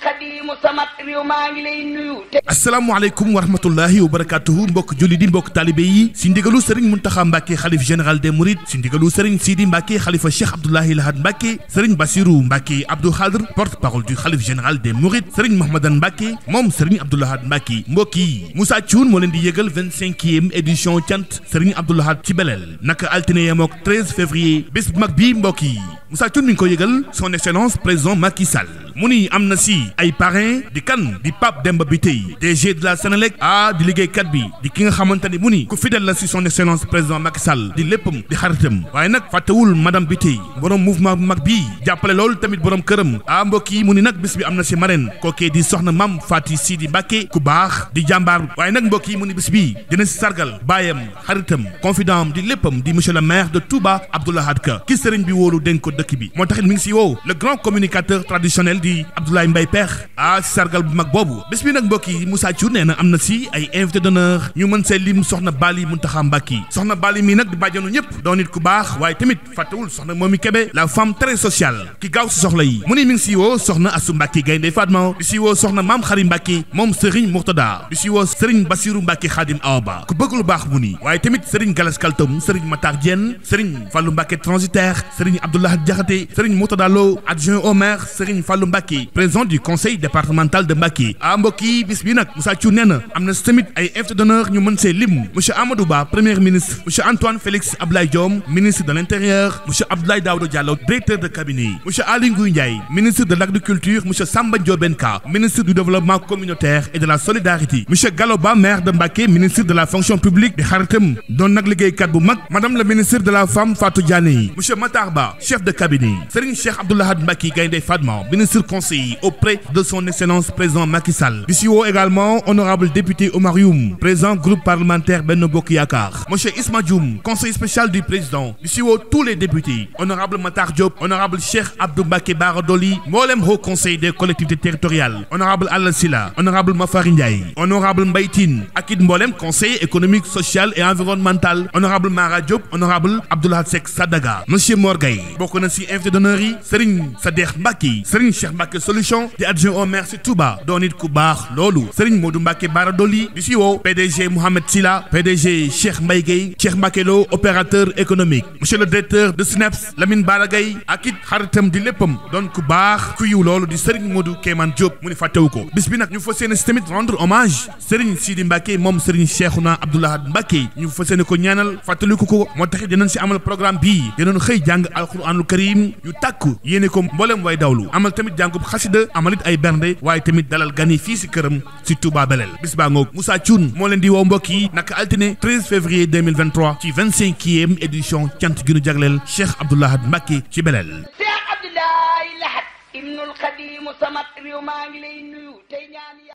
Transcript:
xadimu samat réew maa ngi lay nuyu. asalaamaaleykum wa rahmatullahi wa barakatuhu mbokk julli di mbokk taalibe yi si ndigalu Serigne Mountakha Mbacké xalif général des Mourides si ndigalu Serigne Sidi Mbacké xalifa Cheikh Abdoulahi Lahad Mbacké Serigne Bassirou Mbacké Abdou Khadr porte-parole du xalif général des Mourides Serigne Mahmadan Mbacké moom Serigne Abdou Lahad Mbacké mbokk yi Moussa Thioune moo leen di yëgal 25e édition cant Serigne Abdou Lahad ci Belel naka altine yemook 13 février bés bu mag bii mbokk yi Moussa Thioune mi ngi ko yëgal son excellence président Macky Sall mu ni am na si ay parrain di kan di Pape Demba Bitèye DG de la Sénélec di liggéeykat bi di ki nga xamante ni mu ni ku fidèle la si son excellence président Macky Sall di léppam di xaritam waaye nag fàttewul madame Bitèye borom mouvement bu mag bii jàppale loolu tamit borom këram mbokk yi mu ni nag bis bi am na si marraine kookee di soxna Mame Faty Sidi Mbacké ku baax di jàmbaar waaye nag mbokk yi mu ni bis bi dina si sargal baayam xaritam confident di léppam di monsieur le maire de Touba Abdou Lahad Ka ki sëriñ bi wóolu dénk ko dëkk bi moo taxit mi ngi si woo le grand communicateur traditionnel di Abdoulaye Mbaye Pekh si sargal bu mag boobu bés bi nag mbokk yi Moussa Thioune nee na am na si ay invité d'honneur ñu mën see lim soxna Bali Mountakha Mbacké soxna Bali mii nag di bàjjanu ñëpp doon nit ku baax waaye tamit fàttewul soxna Momi Kébé la femme très sociale ki gaaw si soxla yi mu ni mi ngi si woo soxna Assou Mbacké Gaynde Fatma di si woo soxna Mame Khary Mbacké moom Serigne Mourtada di si woo Serigne Bassirou Mbacké Khadim Awa Ba ku bëgg lu baax mu ni waaye tamit Serigne Galas Kaltom Serigne Matar Diène Serigne Fallou Mbacké transitaire Serigne Abdoulaye Diakhaté Serigne Mourtada Lo adjoint au maire Serigne Fallou Mbacké président du conseil départemental de Mbacké mbokk yi bis bi nag Moussa Thioune nee na am na tamit ay invité d'honneur ñu mën see lim monsieur Amadou Ba premier ministre monsieur Antoine Félix Abdoulaye Diome ministre de l'intérieur monsieur Abdoulaye Daouda Diallo directeur de cabinet monsieur Aly Ngouille Ndiaye ministre de l'agriculture monsieur Samba Ndiobène Ka ministre du développement communautaire et de la solidarité monsieur Gallo Ba maire de Mbacké ministre de la fonction publique di xaritam doon nag liggéeykat bu mag madame la ministre de la femme Fatou Diané monsieur Matar Ba chef de cabinet Serigne Cheikh Abdou Lahad Mbacké Gaynde Fatma ministre conseiller auprès de son excellence président Macky Sall di si woo également honorable député Omar Youm président groupe parlementaire Benno Bokk Yaakaar monsieur Isma Dioum conseiller spécial du président di si woo tous les députés honorable Matar Diop honorable Cheikh Abdou Mbacké Bara Dolly mboolem haut conseil des collectivités territoriales honorable Alla Sylla honorable Mafari Ndiaye honorable Mbaye Tine ak it mboolem conseil économique social et environnemental honorable Mara Diop honorable Abdoulaye Seck Sadaga monsieur Mor Gaye bokk na si invité d'honneur yi Serigne Sadekh Mbacké Serigne Cheikh Mbacké solution di adjoint au maire si Touba doon nit ku baax loolu Serigne Modou Mbacké Bara Dolly di si woo PDG Mohamed Silla PDG Cheikh Mbaye Gueye Cheikh Mbacké Lo opérateur économique monsieur le directeur de SNEPS Lamine Bara Gaye ak it xaritam di léppam doon ku baax ku yiw loolu di Serigne Modou Kéman Diop mu ni fàttewu ko bis bi nag ñu fas yéene si tamit rendre hommage Serigne Sidi Mbacké moom Serigne Cheikhouna Abdou Lahad Mbacké ñu fas yéene ko ñaanal fàttaliku ko moo taxit dinañ si amal programme bii dinañ xëy jàng alquranul karim yu tàkku yéene ko mboolem way dawlu amal tamit jàngub xasida amalit ay bernde waaye tamit dalal gan yi fii si këram si Touba Belel bis baa ngoog Moussa Thioune moo leen di woo mbokk yi naka altine 13 février 2023 ci 25e édition cant gi nu jagleel Cheikh Abdou Lahad Mbacké ci Belel. Cheikh Abdoulaye Lahad ibnul Xadimu samat réew maa ngi lay nuyu tey ñaan